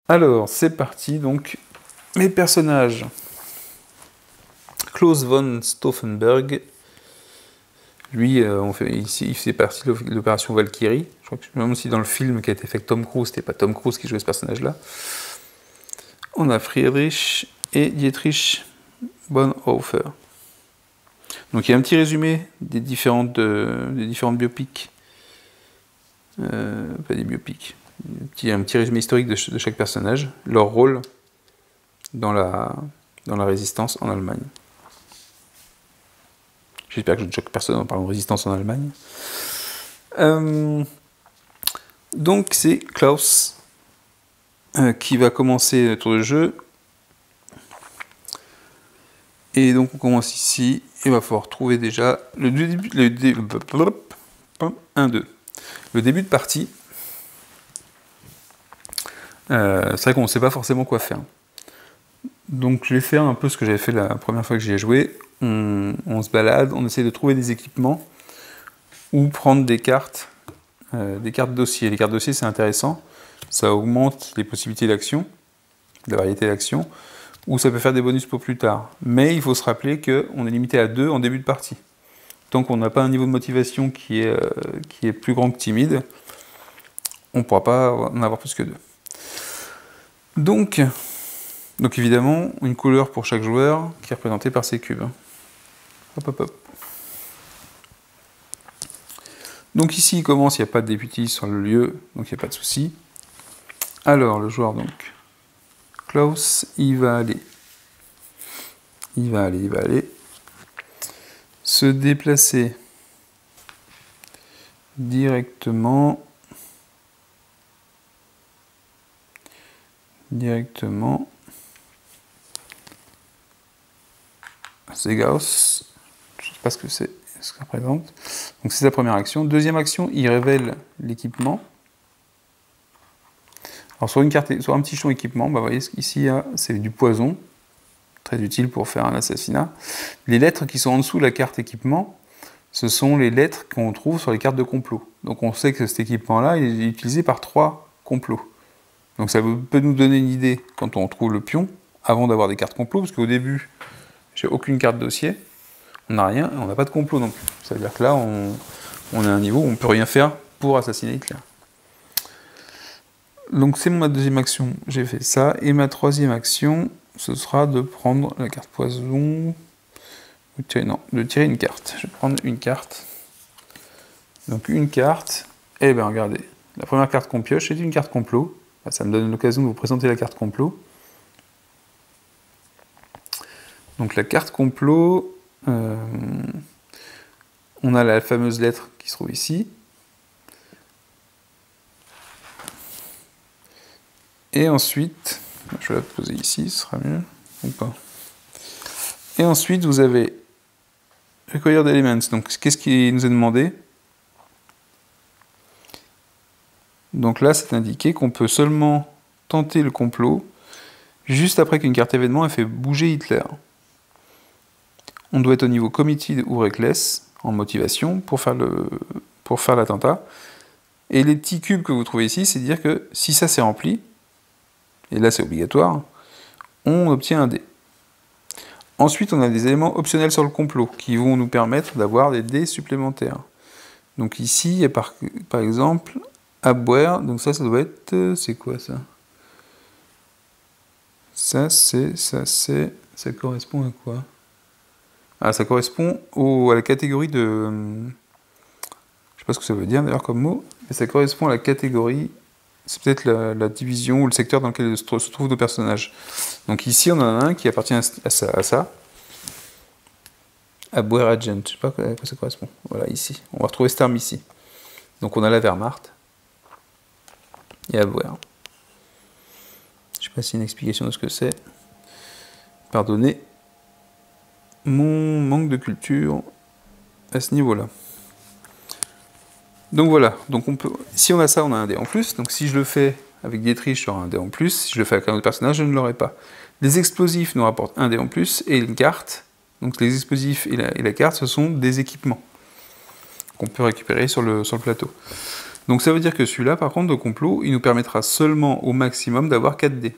Alors, c'est parti, donc, mes personnages. Klaus von Stauffenberg, lui, il fait partie de l'opération Valkyrie. Je crois que même si dans le film qui a été fait avec Tom Cruise, c'était pas Tom Cruise qui jouait ce personnage-là. On a Friedrich et Dietrich Bonhoeffer. Donc il y a un petit résumé des différentes biopics. Pas des biopics. Un petit résumé historique de chaque personnage, leur rôle dans la résistance en Allemagne. J'espère que je ne choque personne en parlant de résistance en Allemagne. Donc c'est Klaus qui va commencer le tour de jeu. Et donc on commence ici. Il va falloir trouver déjà le début de partie. C'est vrai qu'on ne sait pas forcément quoi faire. Donc je vais faire un peu ce que j'avais fait la première fois que j'y ai joué. On se balade, on essaie de trouver des équipements ou prendre des cartes dossiers. Les cartes dossiers, c'est intéressant. Ça augmente les possibilités d'action, la variété d'actions, ou ça peut faire des bonus pour plus tard. Mais il faut se rappeler qu'on est limité à 2 en début de partie. Tant qu'on n'a pas un niveau de motivation qui est plus grand que timide, on ne pourra pas en avoir plus que 2. Donc évidemment, une couleur pour chaque joueur qui est représentée par ces cubes. Hop, hop, hop. Donc ici, il commence, il n'y a pas de député sur le lieu, donc il n'y a pas de souci. Alors, le joueur, donc, Klaus, il va aller se déplacer directement c'est Gauss, je ne sais pas ce que c'est, ce que ça représente. Donc c'est sa première action. Deuxième action, il révèle l'équipement. Alors sur une carte, sur un petit champ équipement, bah, vous voyez ici c'est du poison, très utile pour faire un assassinat. Les lettres qui sont en dessous de la carte équipement, ce sont les lettres qu'on trouve sur les cartes de complot. Donc on sait que cet équipement-là est utilisé par 3 complots. Donc ça peut nous donner une idée quand on trouve le pion, avant d'avoir des cartes complot, parce qu'au début, j'ai aucune carte dossier, on n'a rien, on n'a pas de complot non plus. Ça veut dire que là, on est à un niveau où on ne peut rien faire pour assassiner Hitler. Donc c'est ma deuxième action, j'ai fait ça, et ma troisième action, ce sera de prendre la carte poison, de tirer une carte. Je vais prendre une carte. Donc une carte, et bien regardez, la première carte qu'on pioche, c'est une carte complot. Ça me donne l'occasion de vous présenter la carte complot. Donc la carte complot, on a la fameuse lettre qui se trouve ici. Et ensuite, je vais la poser ici, ce sera mieux, ou pas. Et ensuite, vous avez Require Elements. Donc qu'est-ce qui nous est demandé ? Donc là, c'est indiqué qu'on peut seulement tenter le complot juste après qu'une carte événement ait fait bouger Hitler. On doit être au niveau committed ou reckless en motivation pour faire l'attentat. Et les petits cubes que vous trouvez ici, c'est dire que si ça c'est rempli, et là c'est obligatoire, on obtient un dé. Ensuite, on a des éléments optionnels sur le complot qui vont nous permettre d'avoir des dés supplémentaires. Donc ici, il y a par exemple Abwehr, donc ça doit être... c'est quoi ça ? Ça correspond à quoi ? Ah, ça correspond à la catégorie de... Je sais pas ce que ça veut dire d'ailleurs comme mot, mais ça correspond à la catégorie... C'est peut-être la division ou le secteur dans lequel se trouvent nos personnages. Donc ici, on en a un qui appartient à ça. Abwehr Agent, je sais pas à quoi ça correspond. Voilà, ici. On va retrouver cette arme ici. Donc on a la Wehrmacht. Et Abwehr. Je sais pas s'il y a une explication de ce que c'est. Pardonnez mon manque de culture à ce niveau-là. Donc voilà, donc si on a ça, on a un dé en plus. Donc si je le fais avec Dietrich, j'aurai un dé en plus. Si je le fais avec un autre personnage, je ne l'aurai pas. Les explosifs nous rapportent un dé en plus et une carte. Donc les explosifs et la carte, ce sont des équipements qu'on peut récupérer sur le plateau. Donc ça veut dire que celui-là, par contre, de complot, il nous permettra seulement au maximum d'avoir 4 dés.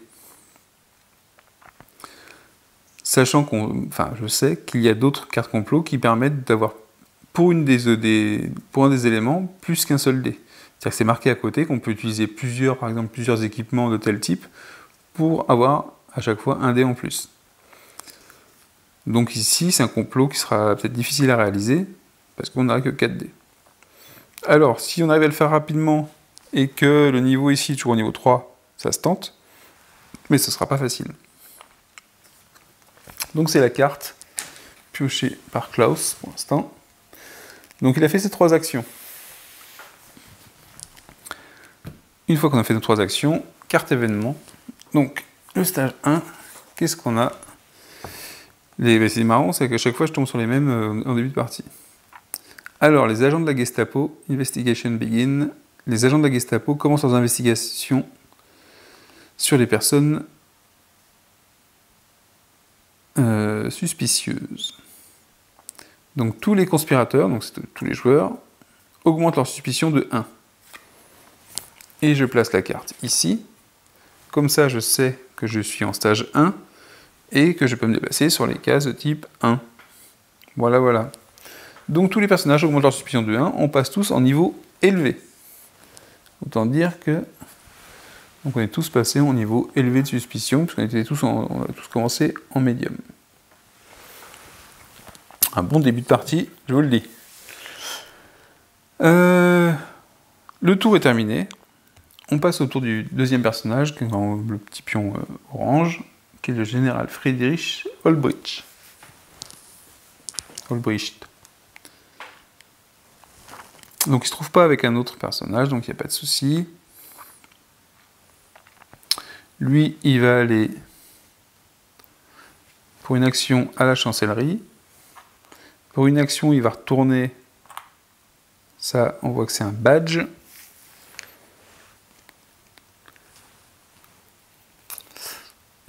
Sachant je sais qu'il y a d'autres cartes complot qui permettent d'avoir pour un des éléments plus qu'un seul dé. C'est-à-dire que c'est marqué à côté qu'on peut utiliser par exemple plusieurs équipements de tel type pour avoir à chaque fois un dé en plus. Donc ici, c'est un complot qui sera peut-être difficile à réaliser parce qu'on n'aura que 4 dés. Alors, si on arrive à le faire rapidement et que le niveau ici, toujours au niveau 3, ça se tente, mais ce ne sera pas facile. Donc c'est la carte piochée par Klaus pour l'instant. Donc il a fait ces 3 actions. Une fois qu'on a fait nos 3 actions, carte événement. Donc le stage 1, qu'est-ce qu'on a? C'est marrant, c'est qu'à chaque fois je tombe sur les mêmes en début de partie. Alors les agents de la Gestapo, investigation begin. Les agents de la Gestapo commencent leurs investigations sur les personnes suspicieuses. Donc tous les conspirateurs, donc c'est tous les joueurs, augmentent leur suspicion de 1. Et je place la carte ici. Comme ça, je sais que je suis en stage 1 et que je peux me déplacer sur les cases de type 1. Voilà, voilà. Donc tous les personnages augmentent leur suspicion de 1, on passe tous en niveau élevé. Autant dire que donc on est tous passés au niveau élevé de suspicion, puisqu'on on a tous commencé en médium. Un bon début de partie, je vous le dis. Le tour est terminé. On passe au tour du deuxième personnage, qui est le petit pion orange, qui est le général Friedrich Olbricht. Donc il ne se trouve pas avec un autre personnage, donc il n'y a pas de souci. Lui, il va aller pour une action à la chancellerie. Pour une action, il va retourner. Ça, on voit que c'est un badge.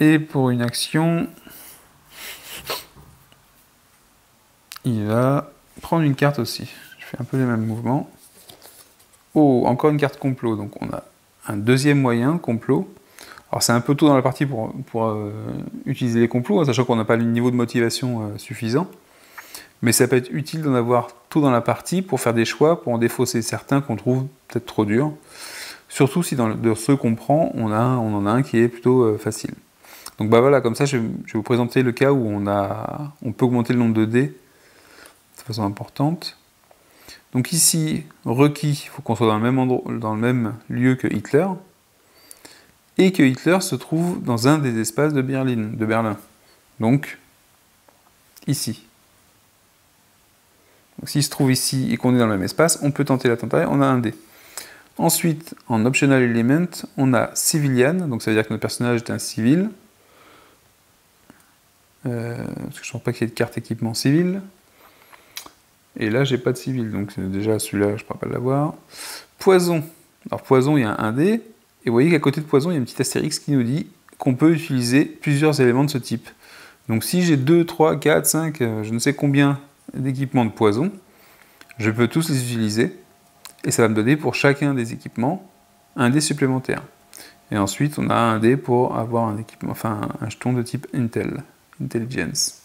Et pour une action, il va prendre une carte aussi. Je fais un peu les mêmes mouvements. Oh, encore une carte complot. Donc on a un deuxième moyen, complot. Alors c'est un peu tôt dans la partie pour utiliser les complots, sachant qu'on n'a pas le niveau de motivation suffisant. Mais ça peut être utile d'en avoir tôt dans la partie pour faire des choix, pour en défausser certains qu'on trouve peut-être trop durs. Surtout si de ceux qu'on prend, on en a un qui est plutôt facile. Donc bah voilà, comme ça je vais vous présenter le cas où on peut augmenter le nombre de dés de façon importante. Donc ici, requis, il faut qu'on soit dans le même lieu que Hitler, et que Hitler se trouve dans un des espaces de Berlin. Donc, ici. Donc s'il se trouve ici et qu'on est dans le même espace, on peut tenter l'attentat, on a un dé. Ensuite, en Optional Element, on a Civilian, donc ça veut dire que notre personnage est un civil. Parce que je ne pense pas qu'il y ait de carte équipement civil. Et là, j'ai pas de civil, donc déjà celui-là, je ne pourrais pas l'avoir. Poison. Alors poison, il y a un dé, et vous voyez qu'à côté de poison, il y a un petit astérix qui nous dit qu'on peut utiliser plusieurs éléments de ce type. Donc si j'ai 2, 3, 4, 5, je ne sais combien d'équipements de poison, je peux tous les utiliser, et ça va me donner pour chacun des équipements un dé supplémentaire. Et ensuite, on a un dé pour avoir un équipement, enfin un jeton de type Intelligence,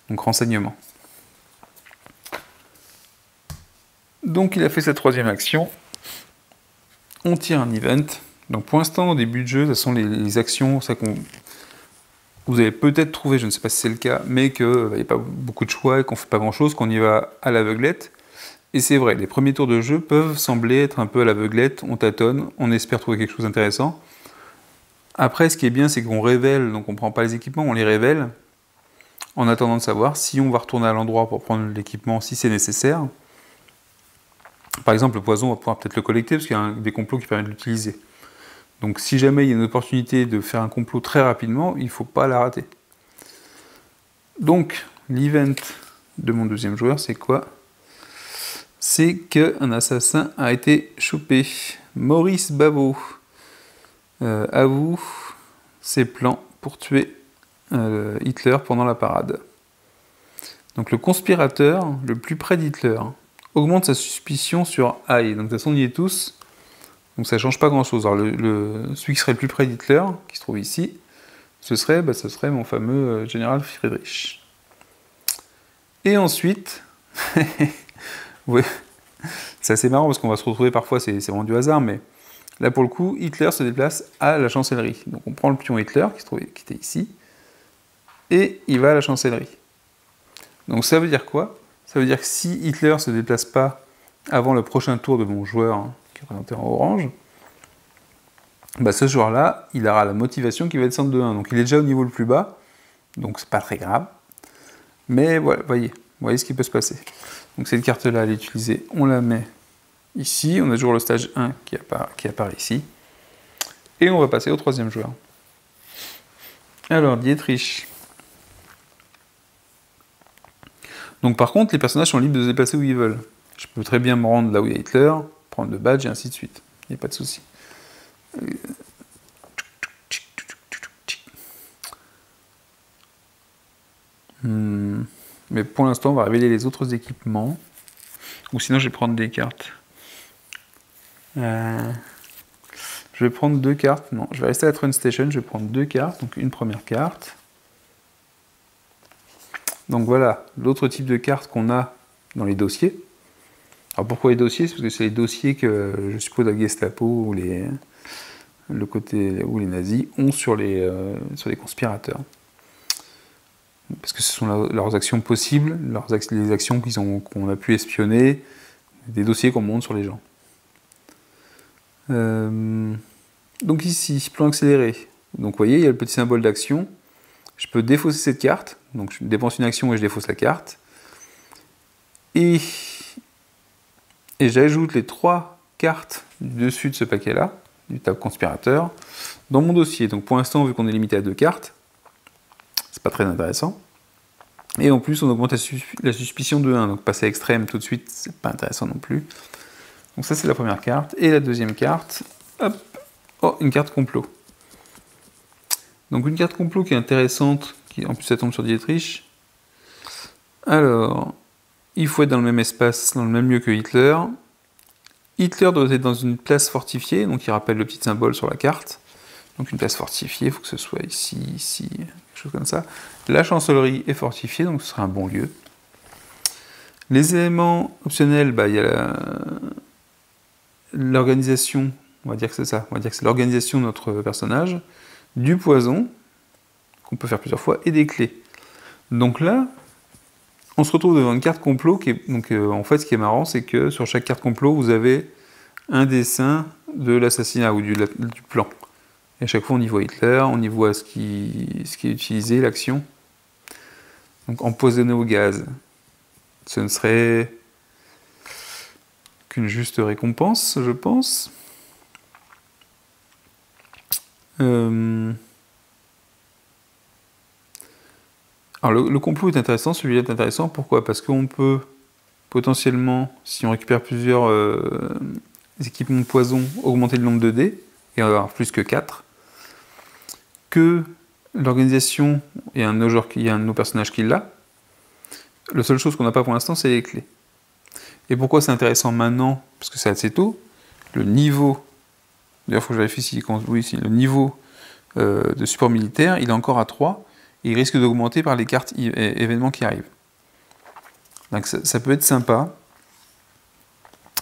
donc renseignement. Donc il a fait sa troisième action. On tire un event. Donc pour l'instant, au début de jeu, ce sont les actions, ça qu'on vous avez peut-être trouvé, je ne sais pas si c'est le cas, mais qu'il n'y a pas beaucoup de choix et qu'on ne fait pas grand-chose, qu'on y va à l'aveuglette. Et c'est vrai, les premiers tours de jeu peuvent sembler être un peu à l'aveuglette, on tâtonne, on espère trouver quelque chose d'intéressant. Après, ce qui est bien, c'est qu'on révèle, donc on ne prend pas les équipements, on les révèle, en attendant de savoir si on va retourner à l'endroit pour prendre l'équipement, si c'est nécessaire. Par exemple, le poison, on va pouvoir peut-être le collecter, parce qu'il y a des complots qui permettent de l'utiliser. Donc si jamais il y a une opportunité de faire un complot très rapidement, il ne faut pas la rater. Donc, l'event de mon deuxième joueur, c'est quoi? C'est qu'un assassin a été chopé. Maurice Bavo avoue ses plans pour tuer Hitler pendant la parade. Donc le conspirateur le plus près d'Hitler augmente sa suspicion sur Haï. Donc de toute façon, on y est tous. Donc ça ne change pas grand-chose. Alors celui qui serait le plus près d'Hitler, qui se trouve ici, ce serait mon fameux général Friedrich. Et ensuite, ouais, c'est assez marrant parce qu'on va se retrouver parfois, c'est vraiment du hasard, mais là pour le coup, Hitler se déplace à la chancellerie. Donc on prend le pion Hitler, qui était ici, et il va à la chancellerie. Donc ça veut dire quoi? Ça veut dire que si Hitler ne se déplace pas avant le prochain tour de mon joueur, hein, qui est représenté en orange, bah ce joueur-là, il aura la motivation qui va descendre de 1. Donc il est déjà au niveau le plus bas, donc c'est pas très grave. Mais voilà, voyez ce qui peut se passer. Donc cette carte-là, elle est utilisée, on la met ici, on a toujours le stage 1 qui apparaît ici. Et on va passer au troisième joueur. Alors, Dietrich. Donc par contre, les personnages sont libres de se déplacer où ils veulent. Je peux très bien me rendre là où il y a Hitler, prendre le badge et ainsi de suite. Il n'y a pas de souci. Mais pour l'instant, on va révéler les autres équipements. Ou sinon, je vais prendre des cartes. Je vais prendre 2 cartes. Non, je vais rester à la Train Station. Je vais prendre 2 cartes. Donc une première carte. Donc voilà, l'autre type de carte qu'on a dans les dossiers. Alors pourquoi les dossiers? C'est parce que c'est les dossiers que je suppose la Gestapo ou les nazis ont sur les conspirateurs. Parce que ce sont leurs actions possibles, les actions qu'on a pu espionner, des dossiers qu'on monte sur les gens. Donc ici, plan accéléré. Donc vous voyez, il y a le petit symbole d'action. Je peux défausser cette carte. Donc je dépense une action et je défausse la carte. Et j'ajoute les 3 cartes du dessus de ce paquet-là, du tab conspirateur, dans mon dossier. Donc pour l'instant, vu qu'on est limité à 2 cartes, c'est pas très intéressant. Et en plus, on augmente la suspicion de 1. Donc passer à extrême tout de suite, c'est pas intéressant non plus. Donc ça, c'est la première carte. Et la deuxième carte, hop, oh, une carte complot. Donc une carte complot qui est intéressante, qui en plus ça tombe sur Dietrich. Alors, il faut être dans le même espace, dans le même lieu que Hitler. Hitler doit être dans une place fortifiée, donc il rappelle le petit symbole sur la carte. Donc une place fortifiée, il faut que ce soit ici, ici, quelque chose comme ça. La chancellerie est fortifiée, donc ce sera un bon lieu. Les éléments optionnels, bah, il y a l'organisation, on va dire que c'est ça, on va dire que c'est l'organisation de notre personnage, du poison, qu'on peut faire plusieurs fois, et des clés. Donc là, on se retrouve devant une carte complot, en fait, ce qui est marrant, c'est que sur chaque carte complot, vous avez un dessin de l'assassinat ou du plan. Et à chaque fois, on y voit Hitler, on y voit ce qui est utilisé, l'action. Donc, empoisonné au gaz. Ce ne serait qu'une juste récompense, je pense. Alors, le complot est intéressant, celui-là est intéressant. Pourquoi? Parce qu'on peut potentiellement, si on récupère plusieurs équipements de poison, augmenter le nombre de dés, et en avoir plus que 4. Que l'organisation, il y a un de nos personnages qui l'a. La seule chose qu'on n'a pas pour l'instant, c'est les clés. Et pourquoi c'est intéressant maintenant? Parce que c'est assez tôt. Le niveau, d'ailleurs il faut que je vérifie si le niveau de support militaire, il est encore à 3, et il risque d'augmenter par les cartes événements qui arrivent. Donc ça peut être sympa,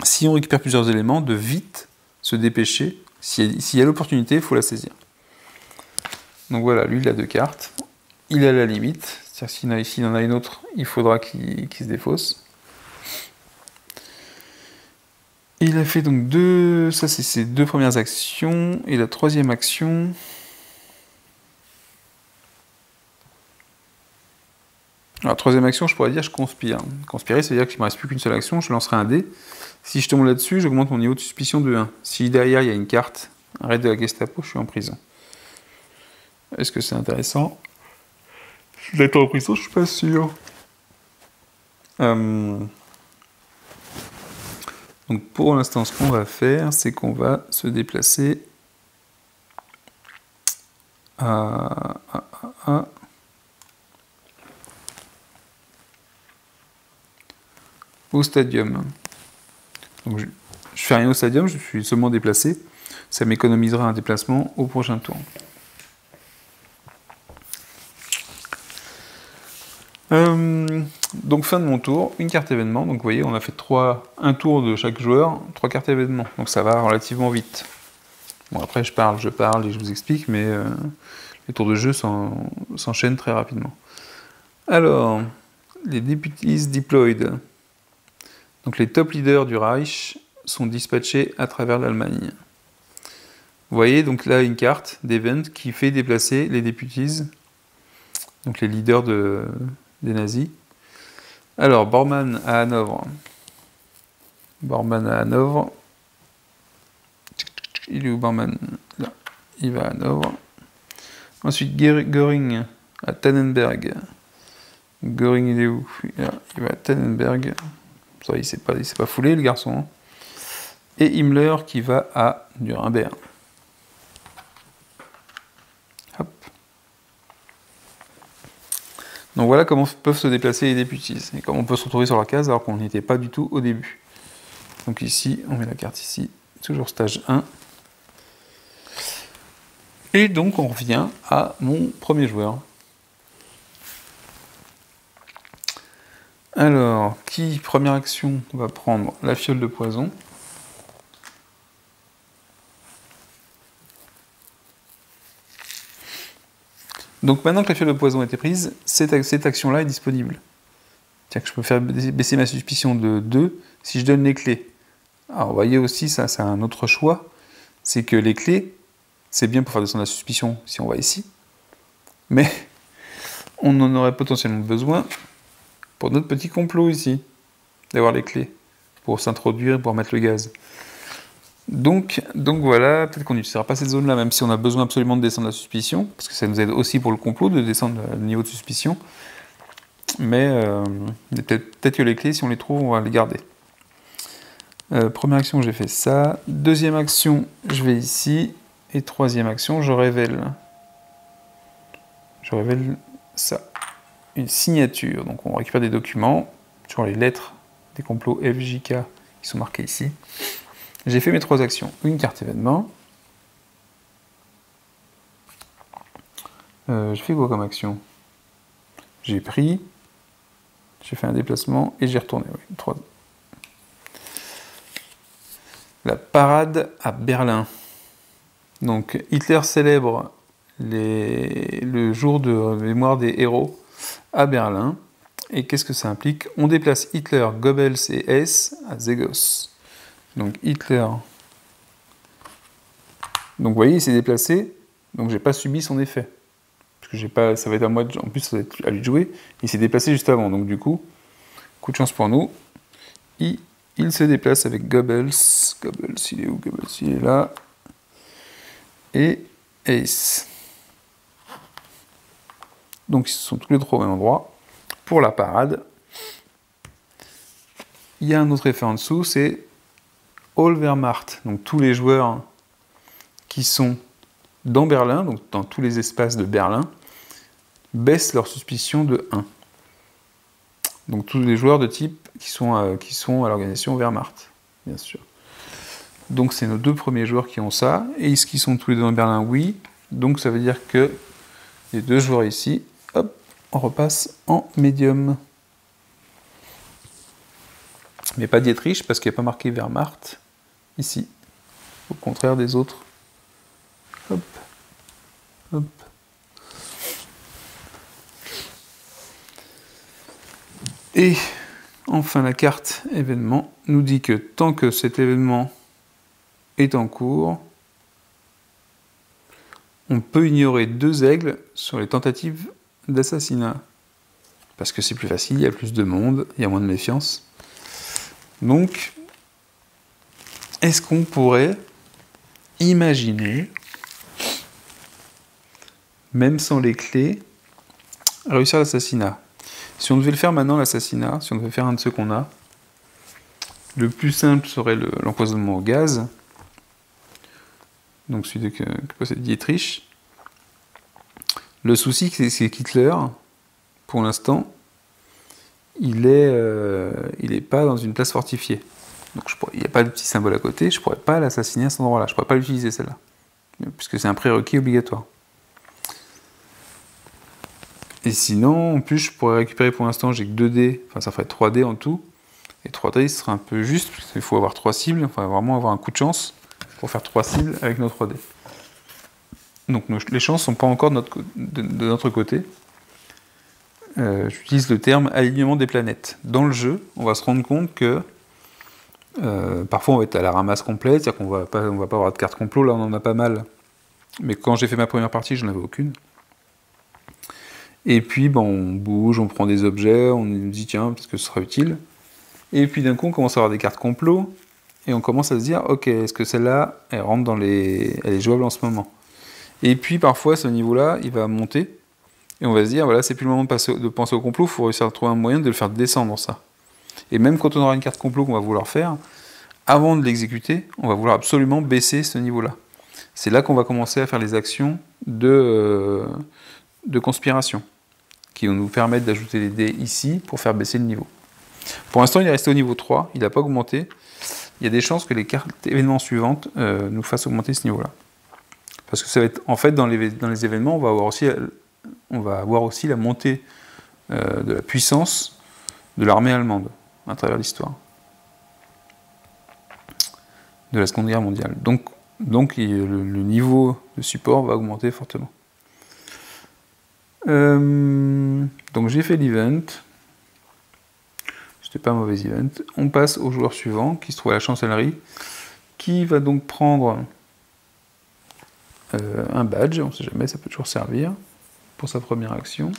si on récupère plusieurs éléments, de vite se dépêcher. S'il y a l'opportunité, il faut la saisir. Donc voilà, lui il a 2 cartes. Il est à la limite. C'est-à-dire s'il en a une autre, il faudra qu'il se défausse. Il a fait donc ça c'est ses 2 premières actions. Et la 3e action... Alors, 3e action, je pourrais dire je conspire. Conspirer, c'est-à-dire qu'il ne me reste plus qu'une seule action, je lancerai un dé. Si je tombe là-dessus, j'augmente mon niveau de suspicion de 1. Si derrière il y a une carte, un raid de la Gestapo, je suis en prison. Est-ce que c'est intéressant? D'être en prison, je suis pas sûr. Donc pour l'instant, ce qu'on va faire, c'est qu'on va se déplacer au stadium. Donc je je fais rien au stadium, je suis seulement déplacé. Ça m'économisera un déplacement au prochain tour. Donc fin de mon tour, une carte événement. Donc vous voyez, on a fait un tour de chaque joueur, 3 cartes événement. Donc ça va relativement vite. Bon après je parle et je vous explique, mais les tours de jeu s'enchaînent très rapidement. Alors, les deputies deployed. Donc les top leaders du Reich sont dispatchés à travers l'Allemagne. Vous voyez donc là une carte d'event qui fait déplacer les deputies, donc les leaders des nazis. Alors, Bormann à Hanovre. Bormann à Hanovre. Il est où Bormann? Là. Il va à Hanovre. Ensuite, Göring à Tannenberg. Göring, il est où? Là, il va à Tannenberg. Ça, il s'est pas foulé, le garçon. Hein. Et Himmler qui va à Nuremberg. Hop. Donc voilà comment peuvent se déplacer les deputies. Et comment on peut se retrouver sur la case alors qu'on n'y était pas du tout au début. Donc ici, on met la carte ici. Toujours stage 1. Et donc on revient à mon premier joueur. Alors, qui, première action, va prendre la fiole de poison. Donc maintenant que la fiole de poison a été prise, cette action-là est disponible. C'est-à-dire que je peux faire baisser ma suspicion de 2 si je donne les clés. Alors vous voyez aussi, ça c'est un autre choix, c'est que les clés, c'est bien pour faire descendre la suspicion si on va ici, mais on en aurait potentiellement besoin pour notre petit complot ici, d'avoir les clés, pour s'introduire, pour mettre le gaz. Donc voilà, peut-être qu'on n'utilisera pas cette zone-là, même si on a besoin absolument de descendre la suspicion, parce que ça nous aide aussi pour le complot de descendre le niveau de suspicion, mais peut-être que les clés, si on les trouve, on va les garder. Première action, j'ai fait ça. Deuxième action, je vais ici. Et troisième action, je révèle. Je révèle ça. Une signature. Donc on récupère des documents, sur les lettres des complots FJK qui sont marqués ici. J'ai fait mes 3 actions. Une carte événement. J'ai fait quoi comme action? J'ai pris, j'ai fait un déplacement et j'ai retourné. Oui, 3. La parade à Berlin. Donc Hitler célèbre le jour de mémoire des héros à Berlin. Et qu'est-ce que ça implique? On déplace Hitler, Goebbels et Hess à Zegos. Donc Hitler... Donc vous voyez, il s'est déplacé, donc j'ai pas subi son effet. Parce que j'ai pas, ça va être à moi, en plus ça va être à lui de jouer. Il s'est déplacé juste avant, donc du coup, de chance pour nous. Il se déplace avec Goebbels. Goebbels, il est où? Goebbels, il est là. Et Ace. Donc ils sont tous les 3 au même endroit. Pour la parade, il y a un autre effet en dessous, c'est All Wehrmacht. Donc tous les joueurs qui sont dans Berlin, donc dans tous les espaces de Berlin, baissent leur suspicion de 1. Donc tous les joueurs de type qui sont à l'organisation Wehrmacht, bien sûr. Donc c'est nos 2 premiers joueurs qui ont ça. Et est-ce qu'ils sont tous les 2 dans Berlin? Oui. Donc ça veut dire que les 2 joueurs ici, hop, on repasse en médium. Mais pas Dietrich, parce qu'il n'y a pas marqué Wehrmacht ici. Au contraire des autres. Hop. Hop. Et enfin, la carte événement nous dit que tant que cet événement est en cours, on peut ignorer 2 aigles sur les tentatives d'assassinat. Parce que c'est plus facile, il y a plus de monde, il y a moins de méfiance. Donc, est-ce qu'on pourrait imaginer, même sans les clés, réussir l'assassinat? Si on devait le faire maintenant, l'assassinat, si on devait faire un de ceux qu'on a, le plus simple serait l'empoisonnement au gaz. Donc celui que possède Dietrich. Le souci, c'est qu'Hitler, pour l'instant, il est pas dans une place fortifiée. Donc il n'y a pas de petit symbole à côté, je ne pourrais pas l'assassiner à cet endroit-là, je ne pourrais pas l'utiliser celle-là, puisque c'est un prérequis obligatoire. Et sinon, en plus, je pourrais récupérer pour l'instant, j'ai que 2 dés, enfin ça ferait 3 dés en tout, et 3 dés, ce serait un peu juste, parce qu'il faut avoir 3 cibles, enfin vraiment avoir un coup de chance pour faire 3 cibles avec nos 3 dés. Donc les chances ne sont pas encore de notre côté. J'utilise le terme alignement des planètes. Dans le jeu, on va se rendre compte que parfois on va être à la ramasse complète, c'est-à-dire qu'on va pas avoir de carte complot, là on en a pas mal. Mais quand j'ai fait ma première partie, je n'en avais aucune. Et puis on bouge, on prend des objets, on nous dit tiens, peut-être que ce sera utile. Et puis d'un coup on commence à avoir des cartes complot, et on commence à se dire ok, est-ce que celle-là, elle rentre dans les. Elle est jouable en ce moment. Et puis parfois ce niveau-là, il va monter, et on va se dire voilà, c'est plus le moment de penser au complot, il faut réussir à trouver un moyen de le faire descendre ça. Et même quand on aura une carte complot qu'on va vouloir faire, avant de l'exécuter, on va vouloir absolument baisser ce niveau-là. C'est là qu'on va commencer à faire les actions de conspiration, qui vont nous permettre d'ajouter les dés ici pour faire baisser le niveau. Pour l'instant, il est resté au niveau 3, il n'a pas augmenté. Il y a des chances que les cartes événements suivantes nous fassent augmenter ce niveau-là. Parce que ça va être, en fait, dans les événements, on va avoir aussi la montée de la puissance de l'armée allemande à travers l'histoire de la Seconde Guerre mondiale. Donc le niveau de support va augmenter fortement. Donc j'ai fait l'event. C'était pas un mauvais event. On passe au joueur suivant qui se trouve à la chancellerie, qui va donc prendre un badge, on ne sait jamais, ça peut toujours servir pour sa première action.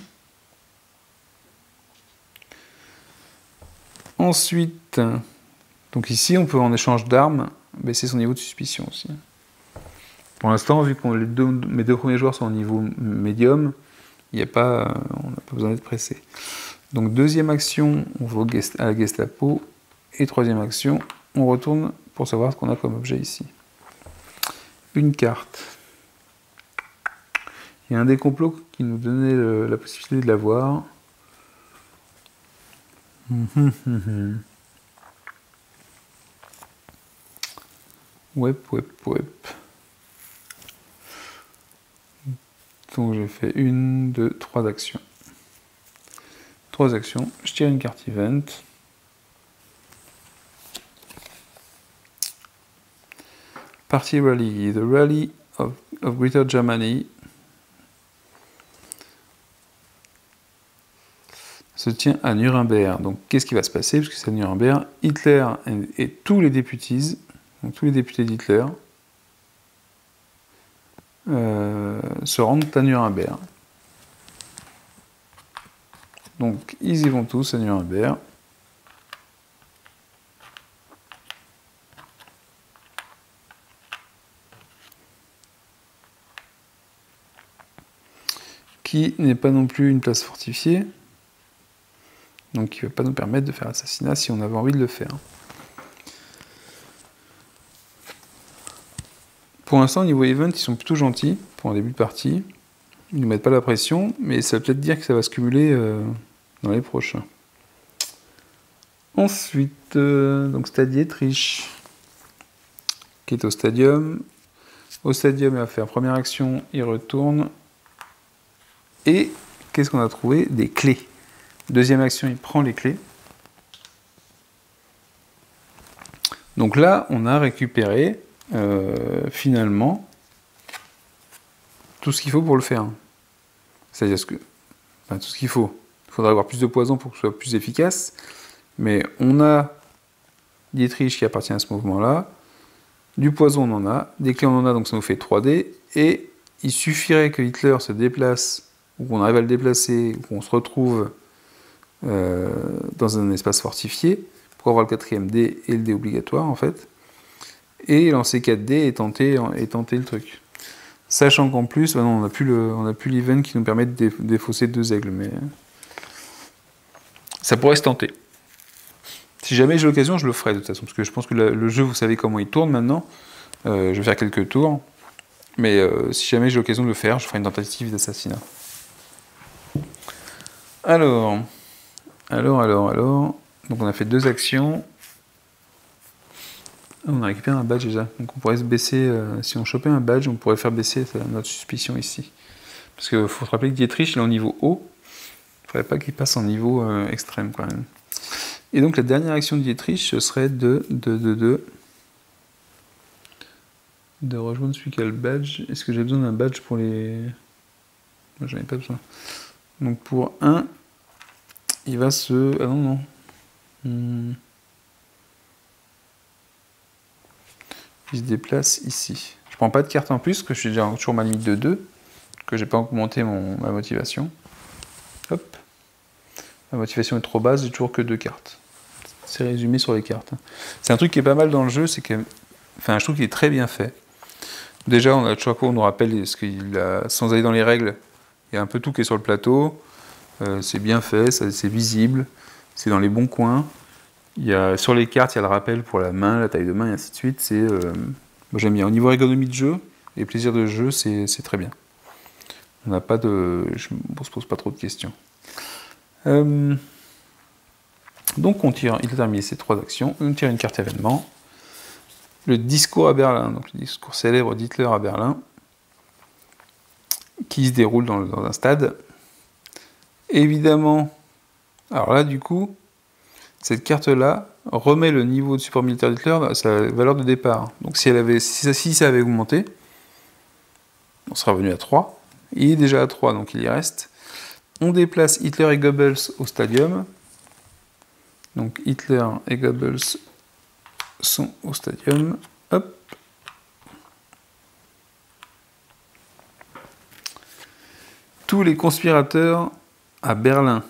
Ensuite, donc ici, on peut en échange d'armes baisser son niveau de suspicion aussi. Pour l'instant, vu que mes 2 premiers joueurs sont au niveau médium, on n'a pas besoin d'être pressé. Donc deuxième action, on va à la Gestapo, et troisième action, on retourne pour savoir ce qu'on a comme objet ici. Une carte. Il y a un des complots qui nous donnait la possibilité de l'avoir. Web. Donc j'ai fait 1, 2, 3 actions. 3 actions, je tire une carte event. Party Rally, the Rally of Greater Germany se tient à Nuremberg. Donc qu'est-ce qui va se passer? Parce que c'est à Nuremberg, Hitler et tous les députés, donc tous les députés d'Hitler, se rendent à Nuremberg. Donc ils y vont tous à Nuremberg. Qui n'est pas non plus une place fortifiée, donc qui ne va pas nous permettre de faire l'assassinat si on avait envie de le faire. Pour l'instant, au niveau event, ils sont plutôt gentils pour un début de partie. Ils ne nous mettent pas la pression, mais ça veut peut-être dire que ça va se cumuler dans les prochains. Ensuite, donc Stade Triche, qui est au stadium. Au stadium, il va faire première action, il retourne. Et qu'est-ce qu'on a trouvé? Des clés. Deuxième action, il prend les clés. Donc là, on a récupéré finalement tout ce qu'il faut pour le faire. C'est-à-dire tout ce qu'il faut. Il faudra avoir plus de poison pour que ce soit plus efficace. Mais on a Dietrich qui appartient à ce mouvement-là. Du poison, on en a. Des clés, on en a, donc ça nous fait 3D. Et il suffirait que Hitler se déplace, ou qu'on arrive à le déplacer, ou qu'on se retrouve dans un espace fortifié, pour avoir le 4e dé et le dé obligatoire, en fait. Et lancer 4 dés et tenter le truc. Sachant qu'en plus, on n'a plus l'event qui nous permet de défausser 2 aigles, mais ça pourrait se tenter. Si jamais j'ai l'occasion, je le ferai de toute façon, parce que je pense que le jeu, vous savez comment il tourne maintenant. Je vais faire quelques tours, mais si jamais j'ai l'occasion de le faire, je ferai une tentative d'assassinat. Alors, donc on a fait 2 actions. On a récupéré un badge déjà, donc on pourrait se baisser, si on chopait un badge, on pourrait faire baisser notre suspicion ici. Parce qu'il faut se rappeler que Dietrich, il est en niveau haut, il ne faudrait pas qu'il passe en niveau extrême quand même. Et donc la dernière action de Dietrich, ce serait de rejoindre celui qui a le badge. Est-ce que j'ai besoin d'un badge pour les... Moi j'en ai pas besoin. Donc pour 1, il va se... Ah non, non. Il se déplace ici. Je prends pas de carte en plus, parce que je suis déjà toujours ma limite de 2, que j'ai pas augmenté ma motivation. Hop. Ma motivation est trop basse, j'ai toujours que 2 cartes. C'est résumé sur les cartes. C'est un truc qui est pas mal dans le jeu, c'est que... Enfin, je trouve qu'il est très bien fait. Déjà, on a Choco, on nous rappelle, ce qu'il a, sans aller dans les règles, il y a un peu tout qui est sur le plateau. C'est bien fait, c'est visible, c'est dans les bons coins. Il y a, sur les cartes, il y a le rappel pour la main, la taille de main, et ainsi de suite. Moi, j'aime bien. Au niveau ergonomie de jeu et plaisir de jeu, c'est très bien. On n'a pas de... On se pose pas trop de questions. Donc, on tire, il a terminé ses 3 actions. On tire une carte événement. Le discours à Berlin, donc le discours célèbre d'Hitler à Berlin, qui se déroule dans un stade. Évidemment, alors là, du coup, cette carte-là remet le niveau de support militaire d'Hitler à sa valeur de départ. Donc si ça avait augmenté, on sera revenu à 3. Il est déjà à 3, donc il y reste. On déplace Hitler et Goebbels au stadium. Donc Hitler et Goebbels sont au stadium. Hop. Tous les conspirateurs à Berlin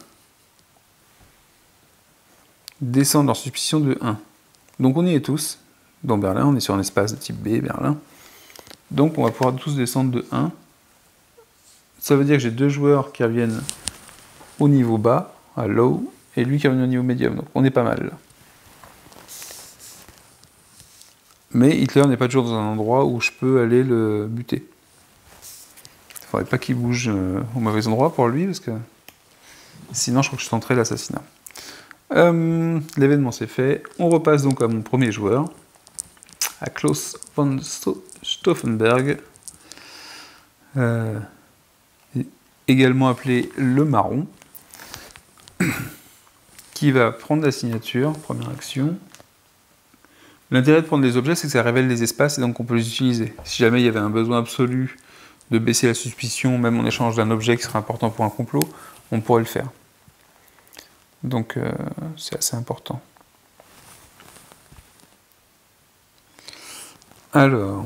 descendent en suspicion de 1. Donc on y est tous. Dans Berlin, on est sur un espace de type B, Berlin. Donc on va pouvoir tous descendre de 1. Ça veut dire que j'ai 2 joueurs qui reviennent au niveau bas, à low, et lui qui revient au niveau médium. Donc on est pas mal. Mais Hitler n'est pas toujours dans un endroit où je peux aller le buter. Il ne faudrait pas qu'il bouge au mauvais endroit pour lui, parce que sinon je crois que je tenterai l'assassinat. L'événement c'est fait. On repasse donc à mon premier joueur, à Klaus von Stauffenberg, également appelé le Marron, qui va prendre la signature, première action. L'intérêt de prendre des objets, c'est que ça révèle les espaces et donc on peut les utiliser. Si jamais il y avait un besoin absolu de baisser la suspicion, même en échange d'un objet qui serait important pour un complot, on pourrait le faire. Donc c'est assez important. Alors,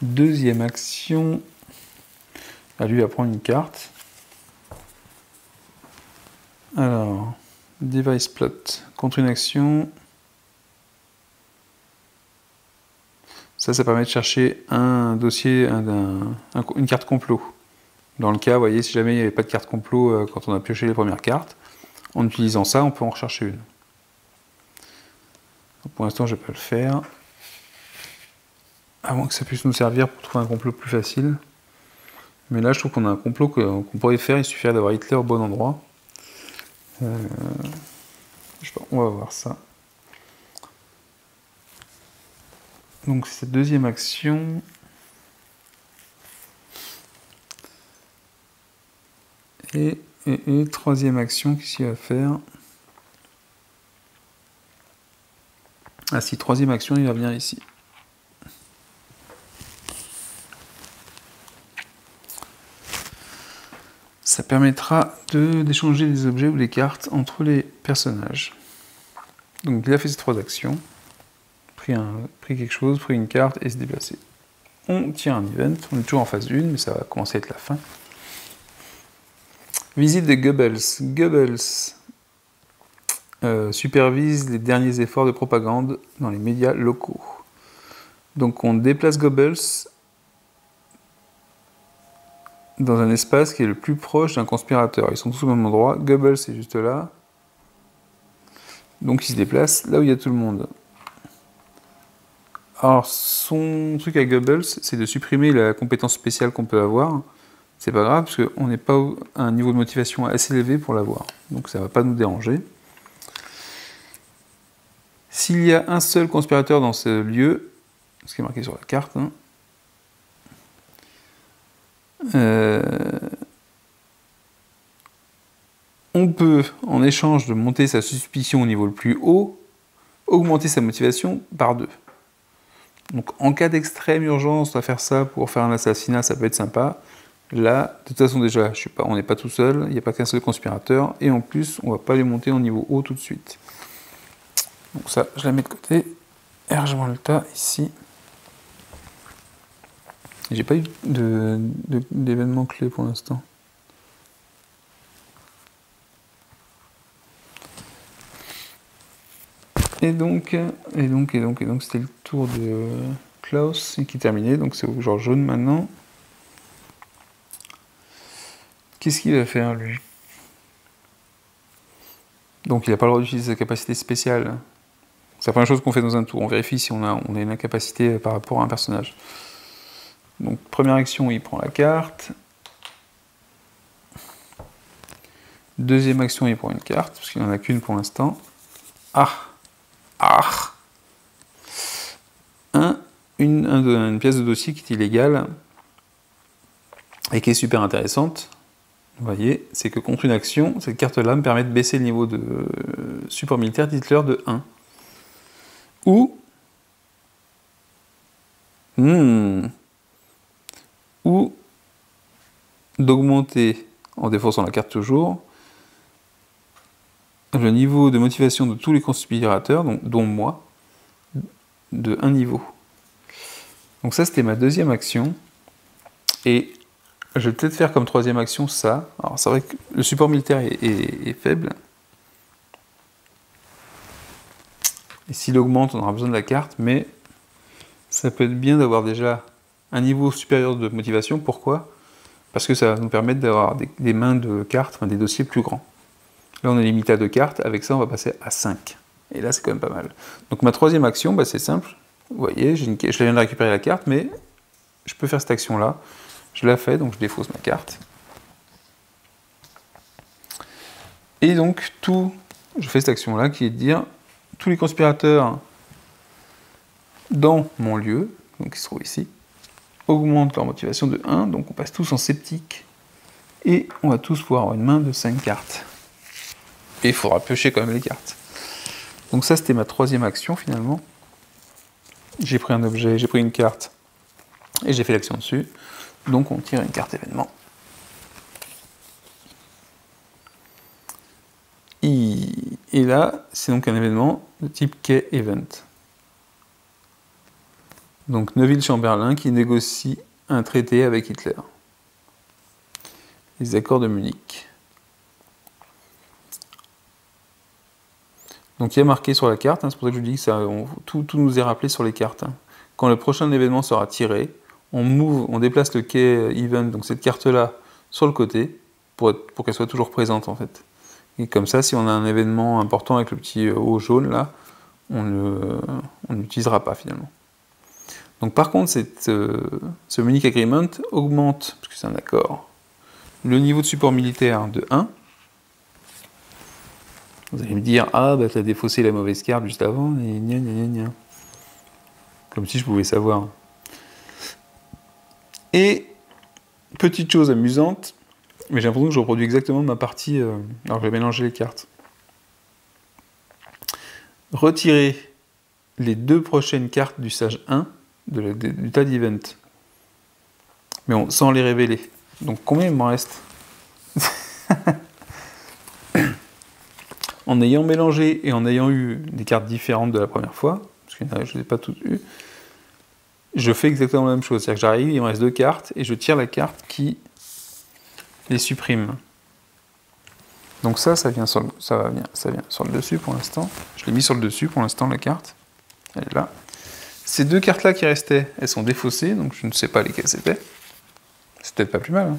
deuxième action, lui va prendre une carte. Alors, device plot, contre une action. Ça permet de chercher un dossier, une carte complot. Dans le cas, vous voyez, si jamais il n'y avait pas de carte complot quand on a pioché les premières cartes, en utilisant ça, on peut en rechercher une. Donc pour l'instant, je ne vais pas le faire. À moins que ça puisse nous servir pour trouver un complot plus facile. Mais là, je trouve qu'on a un complot qu'on pourrait faire, il suffirait d'avoir Hitler au bon endroit. Je sais pas, on va voir ça. Donc cette deuxième action... Et troisième action, qu'est-ce qu'il va faire? Ah si, troisième action, il va venir ici. Ça permettra d'échanger des objets ou des cartes entre les personnages. Donc il a fait ces 3 actions. Pris quelque chose, pris une carte et se déplacer. On tire un event, on est toujours en phase 1, mais ça va commencer à être la fin. Visite de Goebbels. Goebbels supervise les derniers efforts de propagande dans les médias locaux. Donc on déplace Goebbels dans un espace qui est le plus proche d'un conspirateur. Ils sont tous au même endroit. Goebbels est juste là. Donc il se déplace là où il y a tout le monde. Alors son truc à Goebbels, c'est de supprimer la compétence spéciale qu'on peut avoir. C'est pas grave, parce qu'on n'est pas à un niveau de motivation assez élevé pour l'avoir. Donc ça va pas nous déranger. S'il y a un seul conspirateur dans ce lieu, ce qui est marqué sur la carte, hein, on peut, en échange de monter sa suspicion au niveau le plus haut, augmenter sa motivation par 2. Donc en cas d'extrême urgence, on va faire ça pour faire un assassinat, ça peut être sympa. Là, de toute façon déjà, on n'est pas tout seul, il n'y a pas qu'un seul conspirateur, et en plus, on ne va pas les monter au niveau haut tout de suite. Donc ça, je la mets de côté. R, le tas, ici. J'ai pas eu d'événement clé pour l'instant. Et donc, c'était le tour de Klaus qui est terminé, donc c'est au genre jaune maintenant. Qu'est-ce qu'il va faire, lui? Donc il n'a pas le droit d'utiliser sa capacité spéciale. C'est la première chose qu'on fait dans un tour, on vérifie si on a une incapacité par rapport à un personnage. Donc première action, il prend la carte. Deuxième action, il prend une carte, parce qu'il n'en a qu'une pour l'instant. Une pièce de dossier qui est illégale et qui est super intéressante. Vous voyez, c'est que contre une action, cette carte-là me permet de baisser le niveau de support militaire d'Hitler de 1. Ou d'augmenter, en défaussant la carte toujours, le niveau de motivation de tous les conspirateurs, dont moi, de 1 niveau. Donc ça, c'était ma deuxième action. Et je vais peut-être faire comme troisième action ça. Alors c'est vrai que le support militaire est faible. Et s'il augmente, on aura besoin de la carte, mais ça peut être bien d'avoir déjà un niveau supérieur de motivation. Pourquoi? Parce que ça va nous permettre d'avoir des mains de cartes, des dossiers plus grands. Là, on est limité à 2 cartes. Avec ça, on va passer à 5. Et là, c'est quand même pas mal. Donc ma troisième action, c'est simple. Vous voyez, je viens de récupérer la carte, mais je peux faire cette action-là. Je la fais, donc je défausse ma carte. Et donc, je fais cette action-là qui est de dire tous les conspirateurs dans mon lieu, donc qui se trouvent ici, augmentent leur motivation de 1, donc on passe tous en sceptique. Et on va tous pouvoir avoir une main de 5 cartes. Et il faudra piocher quand même les cartes. Donc ça, c'était ma troisième action, finalement. J'ai pris un objet, j'ai pris une carte, et j'ai fait l'action dessus. Donc on tire une carte événement. Et là, c'est donc un événement de type Key Event. Donc Neuville-Chamberlain qui négocie un traité avec Hitler. Les accords de Munich. Donc il y a marqué sur la carte, c'est pour ça que je dis que tout nous est rappelé sur les cartes. Quand le prochain événement sera tiré, on déplace le Key Event, donc cette carte-là, sur le côté, pour qu'elle soit toujours présente en fait. Et comme ça, si on a un événement important avec le petit O jaune là, on ne l'utilisera pas finalement. Donc par contre, ce Munich Agreement augmente, parce que c'est un accord, le niveau de support militaire de 1. Vous allez me dire, ah bah t'as défaussé la mauvaise carte juste avant, et gna gna gna gna. Comme si je pouvais savoir. Et, petite chose amusante, mais j'ai l'impression que je reproduis exactement ma partie, alors que j'ai mélangé les cartes. Retirer les 2 prochaines cartes du sage 1 du tas d'event. Mais sans les révéler. Donc combien il m'en reste? En ayant mélangé et en ayant eu des cartes différentes de la première fois, parce que je ne les ai pas toutes eues, je fais exactement la même chose. C'est-à-dire que j'arrive, il me reste 2 cartes, et je tire la carte qui les supprime. Donc ça vient sur le dessus pour l'instant. Je l'ai mis sur le dessus pour l'instant, la carte. Elle est là. Ces 2 cartes-là qui restaient, elles sont défaussées, donc je ne sais pas lesquelles c'était. C'est peut-être pas plus mal. Hein.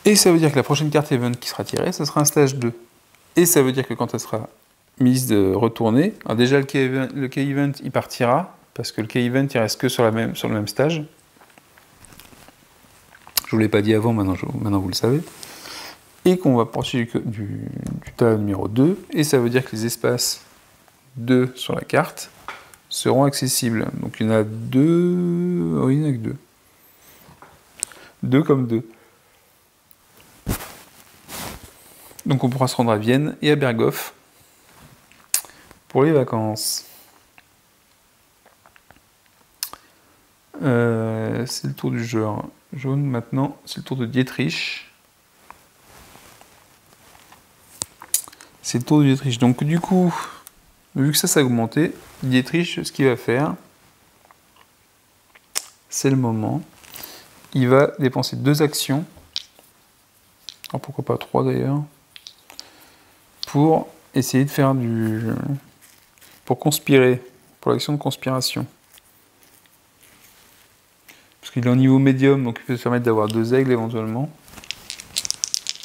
Et ça veut dire que la prochaine carte event qui sera tirée, ça sera un stage 2. Et ça veut dire que quand elle sera mise de retourner, alors déjà le key event il partira, parce que le key event il reste que sur le même stage. Je ne vous l'ai pas dit avant, maintenant vous le savez. et qu'on va approcher du tas numéro 2, et ça veut dire que les espaces 2 sur la carte seront accessibles. Donc il y en a 2, oui, il n'y en a que 2. 2 comme 2. Donc on pourra se rendre à Vienne et à Berghof pour les vacances. C'est le tour du joueur jaune maintenant, c'est le tour de Dietrich. C'est le tour de Dietrich. Donc du coup, vu que ça a augmenté, Dietrich, ce qu'il va faire, c'est le moment. Il va dépenser 2 actions, alors pourquoi pas 3 d'ailleurs, pour essayer de faire pour conspirer, pour l'action de conspiration. Parce qu'il est au niveau médium, donc il peut se permettre d'avoir 2 aigles éventuellement.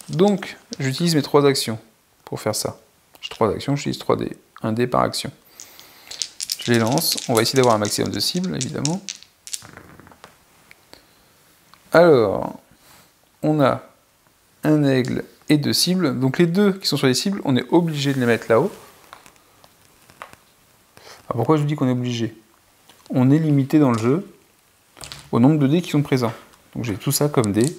Donc, j'utilise mes 3 actions pour faire ça. J'ai 3 actions, j'utilise 3 dés. 1 dé par action. Je les lance. On va essayer d'avoir un maximum de cibles, évidemment. Alors, on a un aigle et 2 cibles. Donc les 2 qui sont sur les cibles, on est obligé de les mettre là-haut. Alors pourquoi je dis qu'on est obligé? On est limité dans le jeu au nombre de dés qui sont présents. Donc j'ai tout ça comme dés,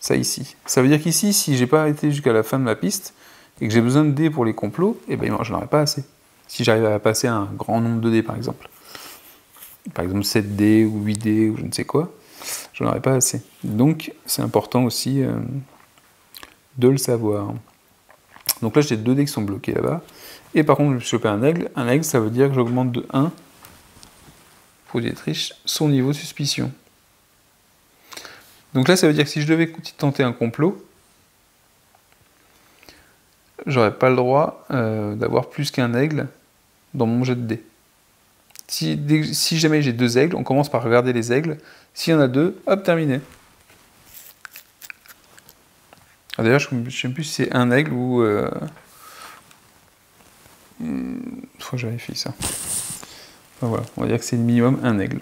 ça ici. Ça veut dire qu'ici, si j'ai pas arrêté jusqu'à la fin de ma piste, et que j'ai besoin de dés pour les complots, eh ben je n'en aurai pas assez. Si j'arrive à passer un grand nombre de dés, par exemple. Par exemple 7 dés ou 8 dés ou je ne sais quoi, j'en aurai pas assez. Donc c'est important aussi de le savoir. Donc là j'ai 2 dés qui sont bloqués là-bas. Et par contre je vais choper un aigle. Un aigle ça veut dire que j'augmente de 1 pour Dietrich son niveau de suspicion. Donc là ça veut dire que si je devais tenter un complot, j'aurais pas le droit d'avoir plus qu'un aigle dans mon jet de dés. Si jamais j'ai 2 aigles, on commence par regarder les aigles. S'il y en a 2, hop, terminé. D'ailleurs, je ne sais plus si c'est un aigle ou... faut que je vérifie ça. Enfin, voilà, on va dire que c'est le minimum un aigle.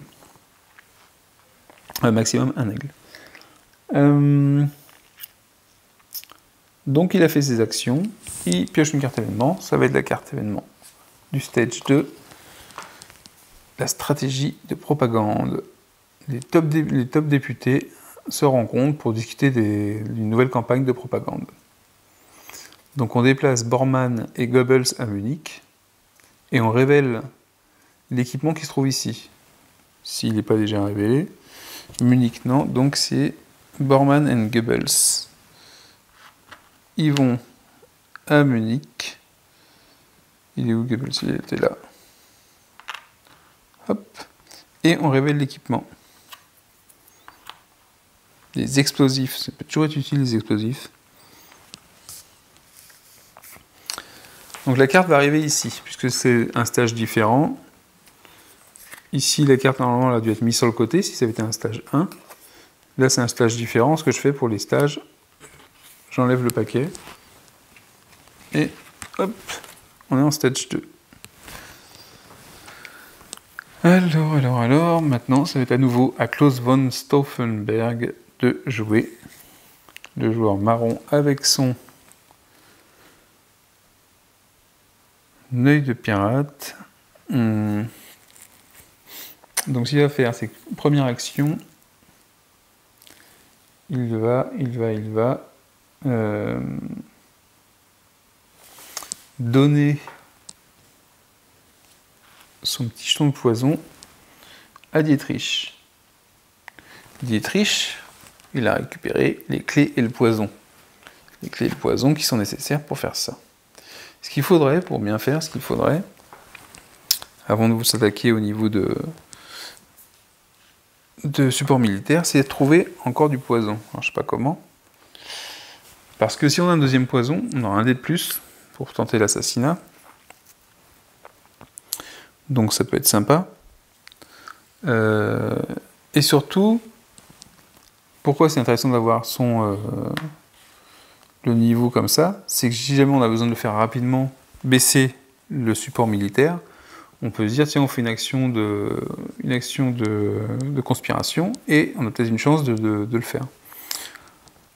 Maximum un aigle. Donc il a fait ses actions, il pioche une carte événement, ça va être la carte événement du stage 2, la stratégie de propagande. Les top députés se rencontrent pour discuter d'une nouvelle campagne de propagande. Donc on déplace Bormann et Goebbels à Munich, et on révèle l'équipement qui se trouve ici. S'il n'est pas déjà révélé, Munich non, donc c'est Bormann et Goebbels. Ils vont à Munich. Il est où Goebbels? Il était là. Hop. Et on révèle l'équipement. Les explosifs. Ça peut toujours être utile, les explosifs. Donc la carte va arriver ici, puisque c'est un stage différent. Ici, la carte, normalement, elle a dû être mise sur le côté, si ça avait été un stage 1. Là, c'est un stage différent. Ce que je fais pour les stages, j'enlève le paquet. Et hop, on est en stage 2. Alors, maintenant, ça va être à nouveau à Klaus von Stauffenberg de jouer. Le joueur marron avec son œil de pirate. Donc, ce qu'il va faire, c'est que première action, il va donner son petit jeton de poison à Dietrich. Dietrich, il a récupéré les clés et le poison. Les clés et le poison qui sont nécessaires pour faire ça. Ce qu'il faudrait, pour bien faire, avant de vous attaquer au niveau de support militaire, c'est de trouver encore du poison. Alors, je sais pas comment. Parce que si on a un deuxième poison, on aura un dé de plus pour tenter l'assassinat. Donc ça peut être sympa. Et surtout, pourquoi c'est intéressant d'avoir le niveau comme ça, c'est que si jamais on a besoin de le faire rapidement, baisser le support militaire, on peut se dire, tiens, on fait une action de conspiration, et on a peut-être une chance de le faire.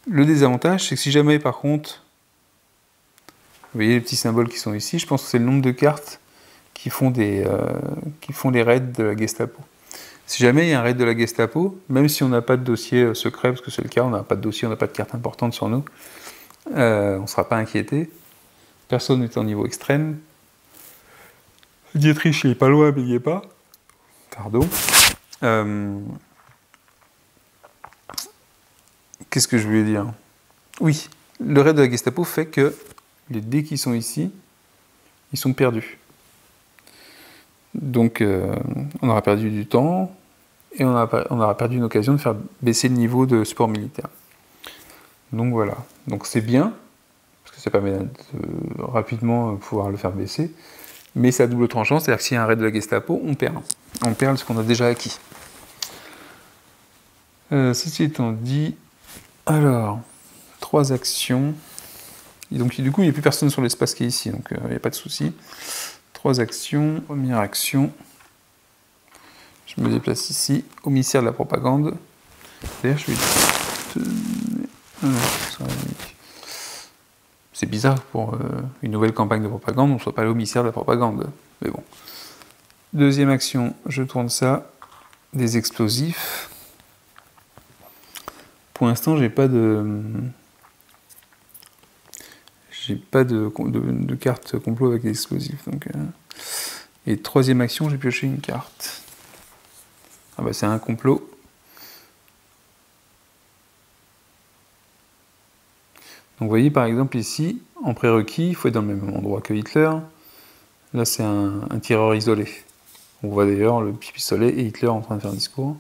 Le désavantage, c'est que si jamais, par contre, vous voyez les petits symboles qui sont ici, je pense que c'est le nombre de cartes qui font les raids de la Gestapo. Si jamais il y a un raid de la Gestapo, même si on n'a pas de dossier secret, parce que c'est le cas, on n'a pas de dossier, on n'a pas de carte importante sur nous, on ne sera pas inquiété. Personne n'est en niveau extrême. Dietrich, il n'est pas loin, mais il n'y est pas. Pardon. Qu'est-ce que je voulais dire? Oui, le raid de la Gestapo fait que les dés qui sont ici, ils sont perdus. Donc, on aura perdu du temps et on aura perdu une occasion de faire baisser le niveau de support militaire. Donc voilà. Donc c'est bien, parce que ça permet de rapidement pouvoir le faire baisser, mais c'est à double tranchant, c'est-à-dire que s'il y a un raid de la Gestapo, on perd. On perd ce qu'on a déjà acquis. Ceci étant dit, alors, 3 actions. Et donc du coup, il n'y a plus personne sur l'espace qui est ici, donc il n'y a pas de souci. 3 actions. Première action. Je me déplace ici, au ministère de la propagande. D'ailleurs, je vais... C'est bizarre pour une nouvelle campagne de propagande, on ne soit pas allé au ministère de la propagande. Mais bon. Deuxième action, je tourne ça. Des explosifs. Pour l'instant, j'ai pas de carte complot avec des explosifs. Donc, et troisième action, j'ai pioché une carte. Ah bah c'est un complot. Donc vous voyez par exemple ici, en prérequis, il faut être dans le même endroit que Hitler. Là c'est un tireur isolé. On voit d'ailleurs le petit pistolet et Hitler en train de faire un discours.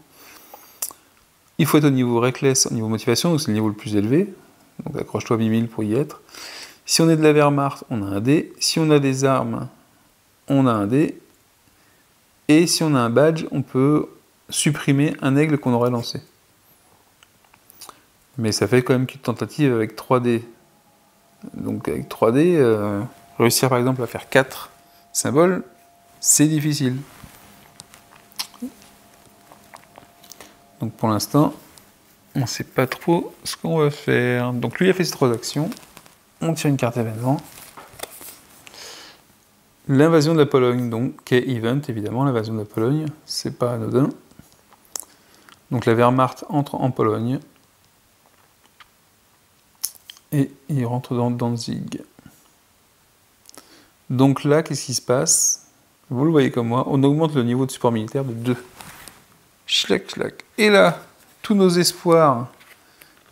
Il faut être au niveau reckless, au niveau motivation, donc c'est le niveau le plus élevé. Donc accroche-toi 8000 pour y être. Si on est de la Wehrmacht, on a un dé. Si on a des armes, on a un dé. Et si on a un badge, on peut supprimer un aigle qu'on aurait lancé. Mais ça fait quand même qu'une tentative avec 3 dés. Donc avec 3 dés, réussir par exemple à faire 4 symboles, c'est difficile. Donc pour l'instant, on ne sait pas trop ce qu'on va faire. Donc lui a fait ses 3 actions. On tire une carte événement. L'invasion de la Pologne, donc, qui est event, évidemment, l'invasion de la Pologne, c'est pas anodin. Donc la Wehrmacht entre en Pologne. Et il rentre dans Danzig. Donc là, qu'est-ce qui se passe? Vous le voyez comme moi, on augmente le niveau de support militaire de 2. Schlac, schlac. Et là, tous nos espoirs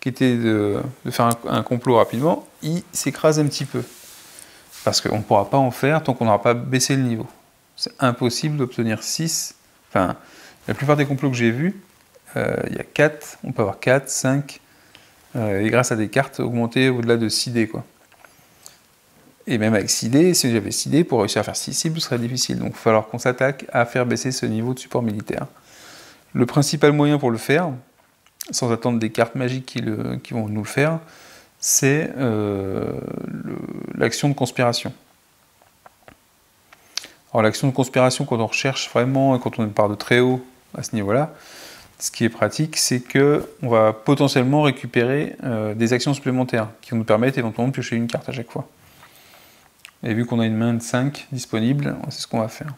qui étaient de faire un complot rapidement, ils s'écrasent un petit peu. Parce qu'on ne pourra pas en faire tant qu'on n'aura pas baissé le niveau. C'est impossible d'obtenir 6. Enfin, la plupart des complots que j'ai vus, il y a 4, on peut avoir 4, 5, et grâce à des cartes augmentées au-delà de 6 dés, quoi. Et même avec 6 dés, si j'avais 6 dés, pour réussir à faire 6 cibles, ce serait difficile. Donc il va falloir qu'on s'attaque à faire baisser ce niveau de support militaire. Le principal moyen pour le faire, sans attendre des cartes magiques qui vont nous le faire, c'est l'action de conspiration. Alors l'action de conspiration, quand on recherche vraiment, et quand on part de très haut à ce niveau-là, ce qui est pratique, c'est qu'on va potentiellement récupérer des actions supplémentaires qui vont nous permettre éventuellement de piocher une carte à chaque fois. Et vu qu'on a une main de 5 disponible, c'est ce qu'on va faire.